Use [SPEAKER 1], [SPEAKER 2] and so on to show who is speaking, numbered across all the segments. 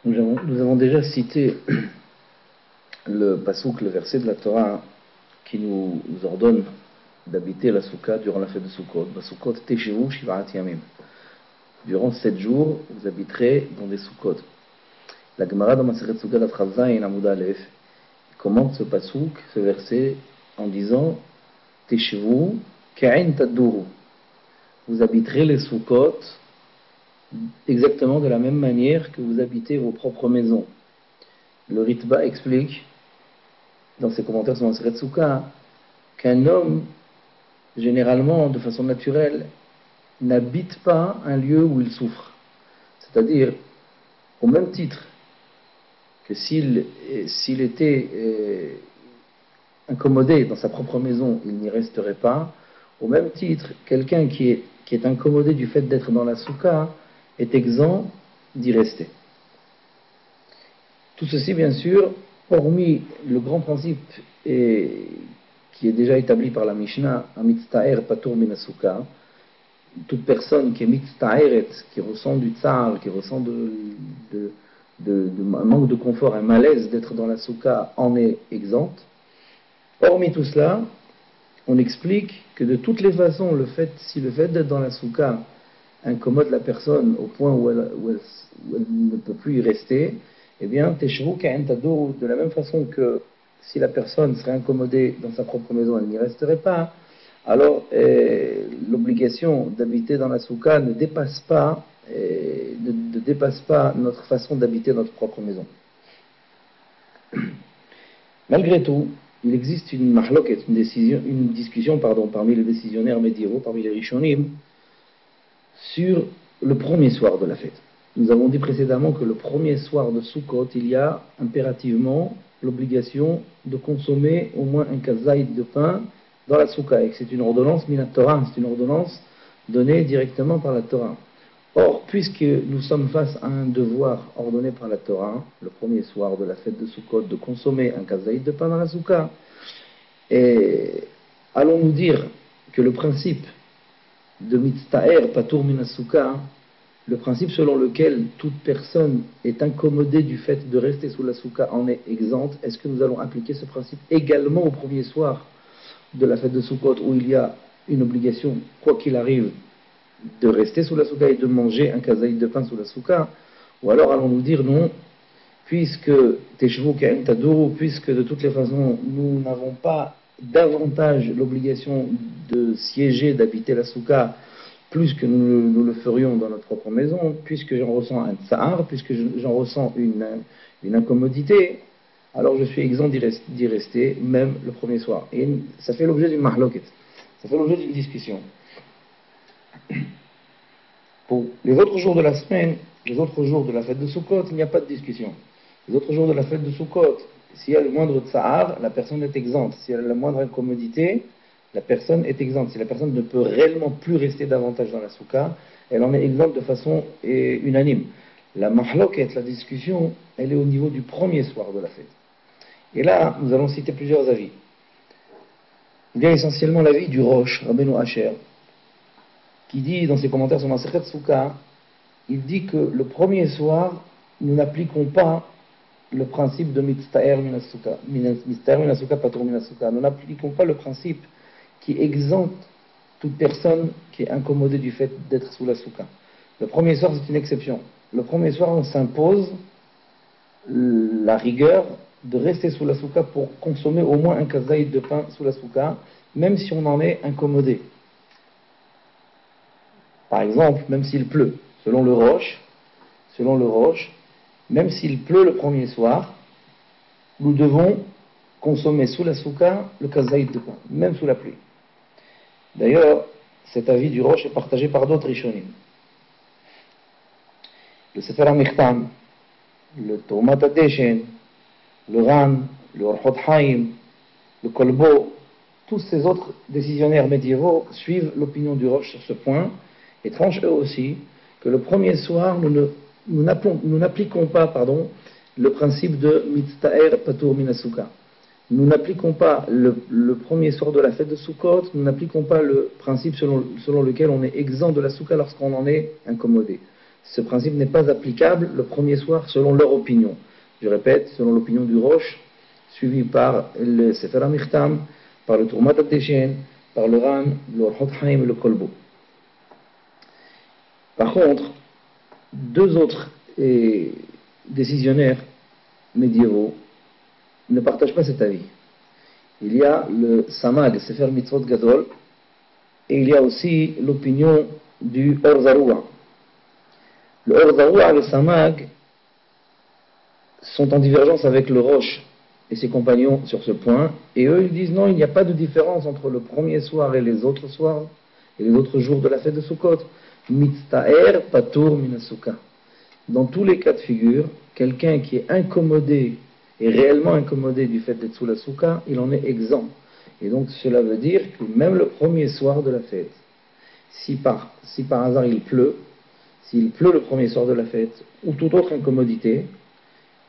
[SPEAKER 1] Nous avons déjà cité le pasouk, le verset de la Torah qui nous ordonne d'habiter la soukha durant la fête de Sukkot. Sukkot teshevu shivat yamim. Durant 7 jours, vous habiterez dans des Sukkot. La Gemara dans Masechet Sukkot Daf Chav Zayin Amud Aleph commente ce pasouk, ce verset, en disant teshevu ka'in taduru. Vous habiterez les Sukkot exactement de la même manière que vous habitez vos propres maisons. Le Ritba explique dans ses commentaires sur Masechet Sukkot qu'un homme, généralement, de façon naturelle, n'habite pas un lieu où il souffre. C'est-à-dire, au même titre que s'il était incommodé dans sa propre maison, il n'y resterait pas. Au même titre, quelqu'un qui est incommodé du fait d'être dans la soukha est exempt d'y rester. Tout ceci, bien sûr, hormis le grand principe qui est déjà établi par la Mishnah, Amitztaher patur min soukha, toute personne qui est mitzta'eret, qui ressent du tsar, qui ressent un manque de confort, un malaise d'être dans la soukha, en est exempte. Hormis tout cela, on explique que de toutes les façons, si le fait d'être dans la soukha incommode la personne au point où elle ne peut plus y rester, eh bien, teshevu ka'en taduru, de la même façon que si la personne serait incommodée dans sa propre maison, elle n'y resterait pas. Alors, l'obligation d'habiter dans la soukha ne dépasse pas notre façon d'habiter notre propre maison. Malgré tout, il existe une mahloket, une discussion parmi les décisionnaires médiévaux, parmi les rishonim, sur le premier soir de la fête. Nous avons dit précédemment que le premier soir de Sukkot, il y a impérativement l'obligation de consommer au moins un kazaïd de pain dans la soukha, et que c'est une ordonnance minat Torah, c'est une ordonnance donnée directement par la Torah. Or, puisque nous sommes face à un devoir ordonné par la Torah, le premier soir de la fête de Sukkot, de consommer un kazaïd de pain dans la soukha, et allons-nous dire que le principe de mitztaher patur min soukha, le principe selon lequel toute personne est incommodée du fait de rester sous la soukha en est exempte, est-ce que nous allons appliquer ce principe également au premier soir de la fête de Sukkot, où il y a une obligation, quoi qu'il arrive, de rester sous la soukha et de manger un kazaïd de pain sous la soukha? Ou alors allons-nous dire non, puisque teshevu ka'en taduru, puisque de toutes les façons nous n'avons pas davantage l'obligation de siéger, d'habiter la soukha plus que nous le ferions dans notre propre maison, puisque j'en ressens un tsar, puisque j'en ressens une incommodité, alors je suis exempt d'y rester, même le premier soir. Et ça fait l'objet d'une mahloket, ça fait l'objet d'une discussion. Pour les autres jours de la semaine, les autres jours de la fête de Sukkot, il n'y a pas de discussion. Les autres jours de la fête de Sukkot, s'il y a le moindre tsar, la personne est exempte. S'il y a la moindre incommodité, la personne est exempte. Si la personne ne peut réellement plus rester davantage dans la soukha, elle en est exempte de façon unanime. La mahloket, la discussion, elle est au niveau du premier soir de la fête. Et là, nous allons citer plusieurs avis. Il y a essentiellement l'avis du Rosh, Rabbeinu Asher, qui dit dans ses commentaires sur Masechet Sukkah, il dit que le premier soir, nous n'appliquons pas le principe de mitztaher min soukha patur min soukha. Nous n'appliquons pas le principe qui exempte toute personne qui est incommodée du fait d'être sous la soukha. Le premier soir, c'est une exception. Le premier soir, on s'impose la rigueur de rester sous la soukha pour consommer au moins un kazaïd de pain sous la soukha, même si on en est incommodé. Par exemple, même s'il pleut, selon le Rosh, même s'il pleut le premier soir, nous devons consommer sous la soukha le kazaïd de pain, même sous la pluie. D'ailleurs, cet avis du Rosh est partagé par d'autres rishonim. Le Sefer HaMichtam, le Tomat HaDeshen, le Ran, le Orchot Haim, le Kolbo, tous ces autres décisionnaires médiévaux suivent l'opinion du Rosh sur ce point et tranchent eux aussi que le premier soir, nous n'appliquons pas le principe de mitztaher patur min soukha. Nous n'appliquons pas le premier soir de la fête de Sukkot, nous n'appliquons pas le principe selon lequel on est exempt de la soukha lorsqu'on en est incommodé. ce principe n'est pas applicable le premier soir selon leur opinion. Je répète, selon l'opinion du Roche, suivi par le Sefer HaMichtam, par le Turmat HaDeshen, par le Ran, le Orchot Haim et le Kolbo. Par contre, deux autres décisionnaires médiévaux ne partagent pas cet avis. Il y a le Samag, Sefer Mitzvot Gadol, et il y a aussi l'opinion du Or Zarua. Le Or Zarua et le Samag sont en divergence avec le Roche et ses compagnons sur ce point, et eux ils disent non, il n'y a pas de différence entre le premier soir et les autres soirs, et les autres jours de la fête de Sukkot. Mitztaer Patur Minasuka. Dans tous les cas de figure, quelqu'un qui est incommodé, et réellement incommodé du fait d'être sous la Souka, il en est exempt. Et donc cela veut dire que même le premier soir de la fête, si par hasard il pleut, s'il pleut le premier soir de la fête, ou toute autre incommodité,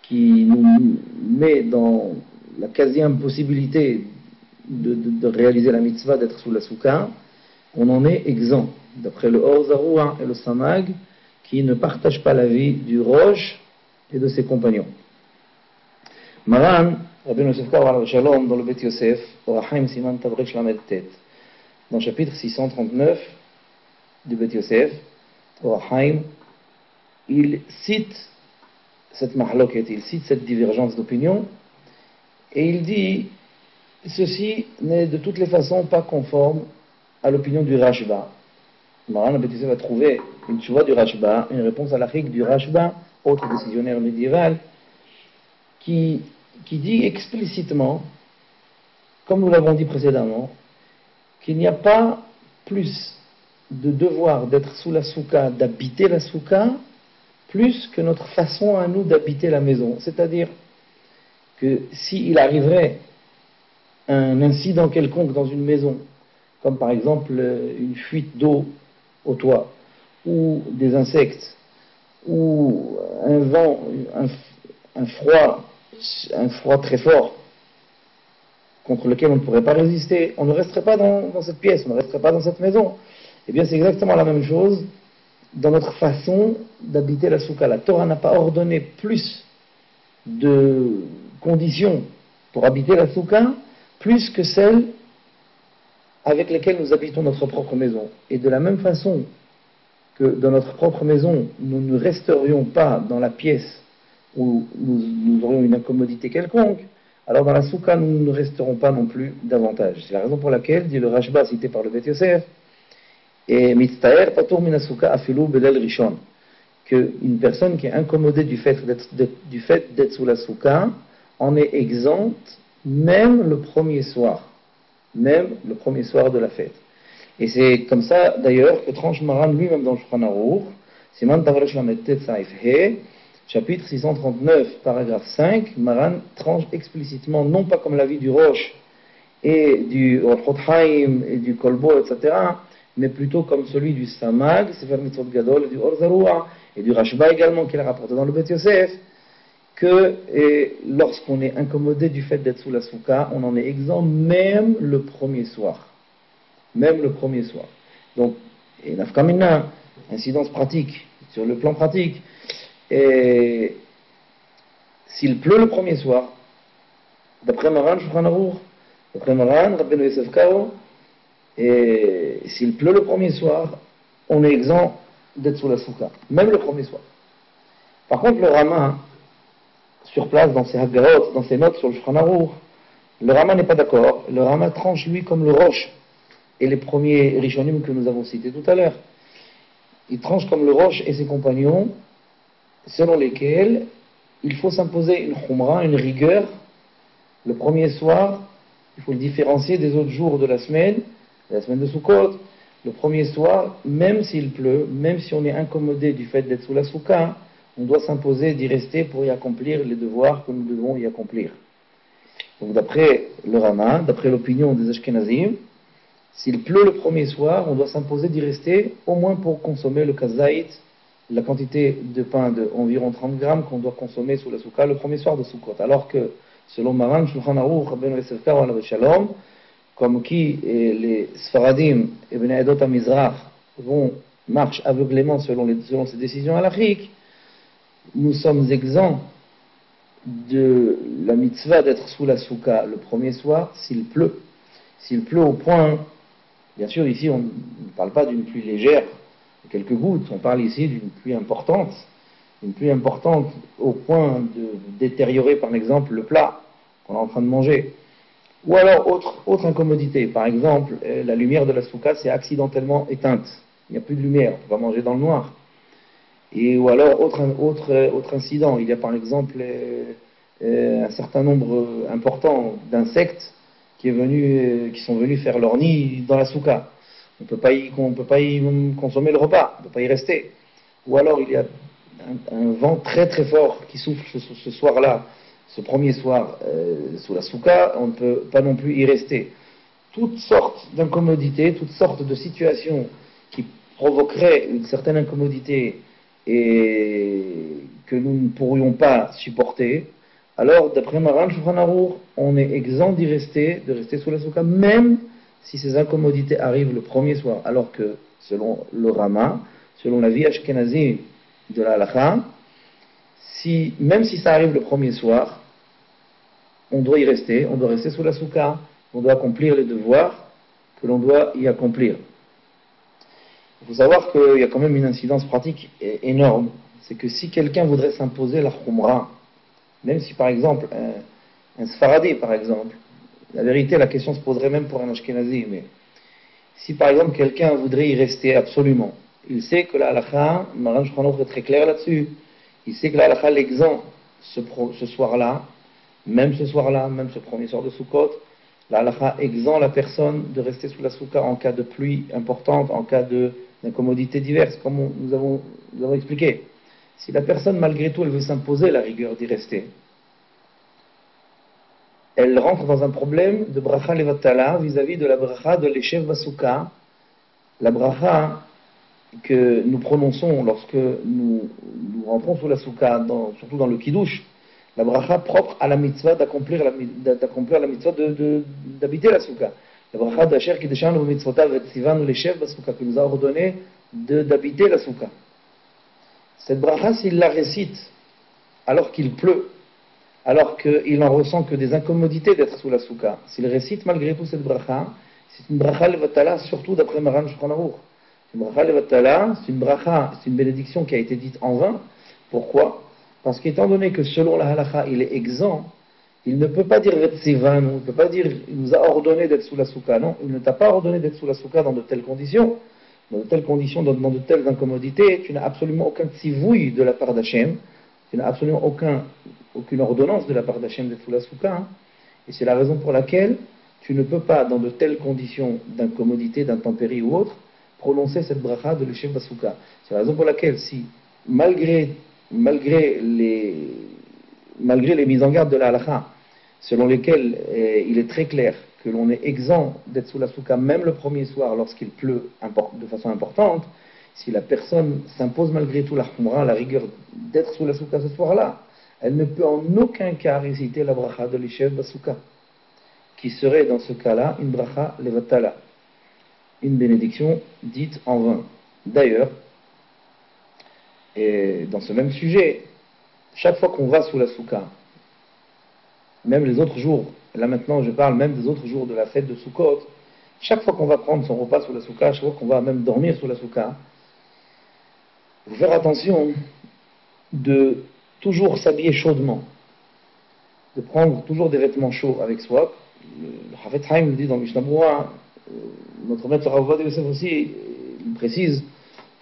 [SPEAKER 1] qui nous met dans la quasi-impossibilité de réaliser la mitzvah d'être sous la Souka, on en est exempt, d'après le Or Zarua et le Samag, qui ne partagent pas l'avis du Roche et de ses compagnons. Maran, Rabbeinu Yosef Karo alav shalom, dans le Bet Yosef, Or HaChaim Siman Tavresh Lamed Tet, dans le chapitre 639 du Bet Yosef, Or HaChaim, il cite cette mahloket, il cite cette divergence d'opinion, et il dit ceci n'est de toutes les façons pas conforme à l'opinion du Rashba. Maran le Bet Yosef a trouvé une tchouva du Rashba, une réponse à la chic du Rashba, autre décisionnaire médiéval, qui dit explicitement, comme nous l'avons dit précédemment, qu'il n'y a pas plus de devoir d'être sous la souka, d'habiter la souka, plus que notre façon à nous d'habiter la maison. C'est-à-dire que s'il arriverait un incident quelconque dans une maison, comme par exemple une fuite d'eau au toit, ou des insectes, ou un vent, un froid très fort, contre lequel on ne pourrait pas résister, on ne resterait pas dans cette pièce, on ne resterait pas dans cette maison. Eh bien, c'est exactement la même chose dans notre façon d'habiter la soukha. La Torah n'a pas ordonné plus de conditions pour habiter la soukha, plus que celles avec lesquelles nous habitons notre propre maison. Et de la même façon que dans notre propre maison, nous ne resterions pas dans la pièce où nous aurions une incommodité quelconque, alors dans la soukha, nous ne resterons pas non plus davantage. C'est la raison pour laquelle, dit le Rashba cité par le Bet Yosef, et mitztaer patur min souka afilu bedel rishon, qu'une personne qui est incommodée du fait d'être sous la soukha en est exempte même le premier soir de la fête. Et c'est comme ça d'ailleurs que tranche Maran lui-même dans le Shulchan Aruch, Siman Tavresh Lamed Tet Saif He, chapitre 639, paragraphe 5, Maran tranche explicitement, non pas comme l'avis du Roche et du Orchot Haim et du Kolbo, etc., mais plutôt comme celui du Samag, Sefer Mitzvot Gadol, et du Or Zarua, et du Rashba également, qu'il a rapporté dans le Bet Yosef, que lorsqu'on est incommodé du fait d'être sous la soukha, on en est exempt même le premier soir. Même le premier soir. Donc, et nafkamina, incidence pratique, sur le plan pratique, et s'il pleut le premier soir, d'après Maran, Shulchan Aruch, d'après Maran, Rabbeinu Yosef Karo, et s'il pleut le premier soir, on est exempt d'être sous la soukha, même le premier soir. Par contre, le Rama, sur place, dans ses Haggarot, dans ses notes sur le Shulchan Aruch, le Rama n'est pas d'accord. Le Rama tranche, lui, comme le Roche et les premiers Rishonim que nous avons cités tout à l'heure. Il tranche comme le Roche et ses compagnons, selon lesquels il faut s'imposer une khumra, une rigueur. Le premier soir, il faut le différencier des autres jours de la semaine de Sukkot. Le premier soir, même s'il pleut, même si on est incommodé du fait d'être sous la soukha, on doit s'imposer d'y rester pour y accomplir les devoirs que nous devons y accomplir. Donc d'après le Rama, d'après l'opinion des Ashkenazim, s'il pleut le premier soir, on doit s'imposer d'y rester au moins pour consommer le kazaït, la quantité de pain de environ 30 grammes qu'on doit consommer sous la soukha le premier soir de Sukkot. Alors que, selon Maran, Shulchan Aruch, Rabbeinu Yosef Karo alav shalom, comme qui les Sfaradim et Bnei Edot HaMizrach vont marche aveuglément selon ses décisions halachiques, nous sommes exempts de la mitzvah d'être sous la souka le premier soir s'il pleut. S'il pleut au point, bien sûr ici on ne parle pas d'une pluie légère, de quelques gouttes, on parle ici d'une pluie importante au point de détériorer par exemple le plat qu'on est en train de manger. Ou alors autre incommodité, par exemple la lumière de la souka s'est accidentellement éteinte, il n'y a plus de lumière, on va manger dans le noir. Ou alors autre incident, il y a par exemple un certain nombre important d'insectes qui sont venus faire leur nid dans la souka. On ne peut pas y consommer le repas, on ne peut pas y rester. Ou alors il y a un vent très très fort qui souffle ce soir-là, ce premier soir sous la souka, on ne peut pas non plus y rester. Toutes sortes d'incommodités, toutes sortes de situations qui provoqueraient une certaine incommodité et que nous ne pourrions pas supporter, alors d'après Maran Shulchan Aruch, on est exempt de rester sous la souka, même si ces incommodités arrivent le premier soir, alors que selon le Rama, selon la vie ashkénazie de la halakha, même si ça arrive le premier soir, on doit y rester, on doit rester sous la souka, on doit accomplir les devoirs que l'on doit y accomplir. Il faut savoir qu'il y a quand même une incidence pratique énorme, c'est que si quelqu'un voudrait s'imposer la khumra, même si par exemple un Sfaradi par exemple, la vérité la question se poserait même pour un Ashkenazi, mais si par exemple quelqu'un voudrait y rester absolument, il sait que la halakha, Maran Shulchan Aruch est très clair là-dessus, il sait que la halakha l'exempt ce soir-là, même ce premier soir de Sukkot, la halakha exempt la personne de rester sous la souka en cas de pluie importante, en cas d'incommodités diverses, comme nous avons expliqué. Si la personne, malgré tout, elle veut s'imposer la rigueur d'y rester, elle rentre dans un problème de bracha levatala vis-à-vis de la bracha de l'Eshev Basuka, la bracha que nous prononçons lorsque nous rentrons sous la souka, surtout dans le kiddush, la bracha propre à la mitzvah d'accomplir la mitzvah d'habiter la souka. La bracha d'Asher Kideshanu mitzvotav vetzivanu l'Eshev Basuka, qui nous a ordonné d'habiter la souka. Cette bracha, s'il la récite alors qu'il pleut, alors qu'il n'en ressent que des incommodités d'être sous la souka, s'il récite malgré tout cette bracha, c'est une bracha levatala, surtout d'après Maran Shulchan Aruch. C'est une bracha levatala, c'est une bénédiction qui a été dite en vain. Pourquoi? Parce qu'étant donné que selon la halakha, il est exempt, il ne peut pas dire vetzivanu, il ne peut pas dire il nous a ordonné d'être sous la souka. Non, il ne t'a pas ordonné d'être sous la souka dans de telles conditions. Dans de telles incommodités, tu n'as absolument aucun tzivouï de la part d'Hachem, tu n'as absolument aucune ordonnance de la part d'Hachem d'être sous la souka, et c'est la raison pour laquelle tu ne peux pas, dans de telles conditions d'incommodité, d'intempérie ou autre, prononcer cette bracha de l'Eshev Basuka. C'est la raison pour laquelle, si, malgré les mises en garde de la halakha, selon lesquelles il est très clair que l'on est exempt d'être sous la souka même le premier soir lorsqu'il pleut de façon importante, si la personne s'impose malgré tout la khumra, la rigueur d'être sous la souka ce soir-là, elle ne peut en aucun cas réciter la bracha de l'Eshev Basuka, qui serait dans ce cas-là une bracha levatala, une bénédiction dite en vain. D'ailleurs, et dans ce même sujet, chaque fois qu'on va sous la souka, même les autres jours, là maintenant je parle même des autres jours de la fête de Sukkot, chaque fois qu'on va prendre son repas sous la souka, chaque fois qu'on va même dormir sous la souka, il faut faire attention de toujours s'habiller chaudement, de prendre toujours des vêtements chauds avec soi. Le Chafetz Chaim le dit dans Mishnah Berurah, notre maître Rav Ovadia Yosef aussi, il précise,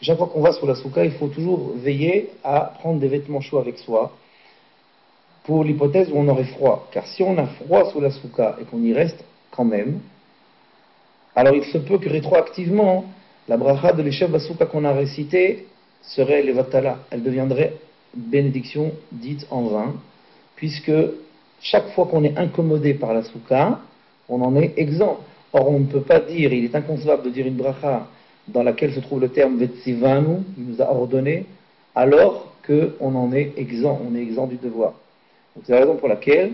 [SPEAKER 1] chaque fois qu'on va sous la souka, il faut toujours veiller à prendre des vêtements chauds avec soi, pour l'hypothèse où on aurait froid. Car si on a froid sous la souka et qu'on y reste quand même, alors il se peut que rétroactivement, la bracha de l'Eshev Basuka qu'on a récitée serait levatala. Elle deviendrait bénédiction dite en vain, puisque chaque fois qu'on est incommodé par la souka, on en est exempt. Or, on ne peut pas dire, il est inconcevable de dire une bracha dans laquelle se trouve le terme vetzivanu, il nous a ordonné, alors qu'on en est exempt, on est exempt du devoir. Donc, c'est la raison pour laquelle,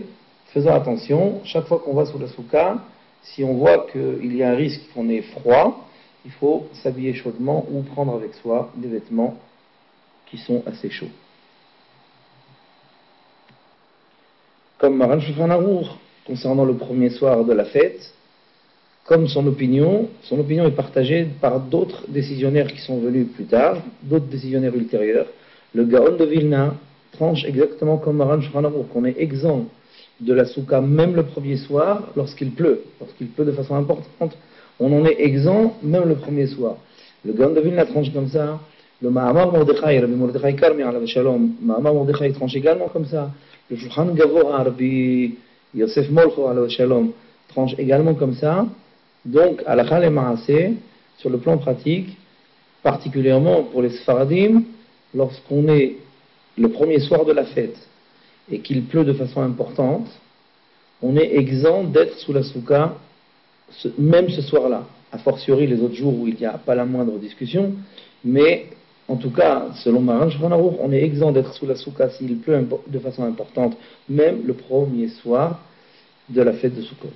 [SPEAKER 1] faisons attention, chaque fois qu'on va sous la souka, si on voit qu'il y a un risque qu'on ait froid, il faut s'habiller chaudement ou prendre avec soi des vêtements qui sont assez chauds. Comme Maran Shulchan Aruch, concernant le premier soir de la fête, comme son opinion est partagée par d'autres décisionnaires qui sont venus plus tard, d'autres décisionnaires ultérieurs. Le Gaon de Vilna tranche exactement comme Maran Shulchan Aruch, qu'on est exempt de la soukha même le premier soir lorsqu'il pleut de façon importante. On en est exempt même le premier soir. Le Gaon de Vilna tranche comme ça. Le Mahamar Mordechai, Rabbi Mordechai Karmi alav shalom, Mahamar Mordechai tranche également comme ça. Le Shulchan Gavora, Rabbi Yosef Molcho alav shalom, tranche également comme ça. Donc, halakha le ma'aseh, sur le plan pratique, particulièrement pour les Sfaradim, lorsqu'on est le premier soir de la fête et qu'il pleut de façon importante, on est exempt d'être sous la soukha, même ce soir-là. A fortiori les autres jours où il n'y a pas la moindre discussion, mais en tout cas, selon Maran Shulchan Aruch, on est exempt d'être sous la soukha s'il pleut de façon importante, même le premier soir de la fête de Sukkot.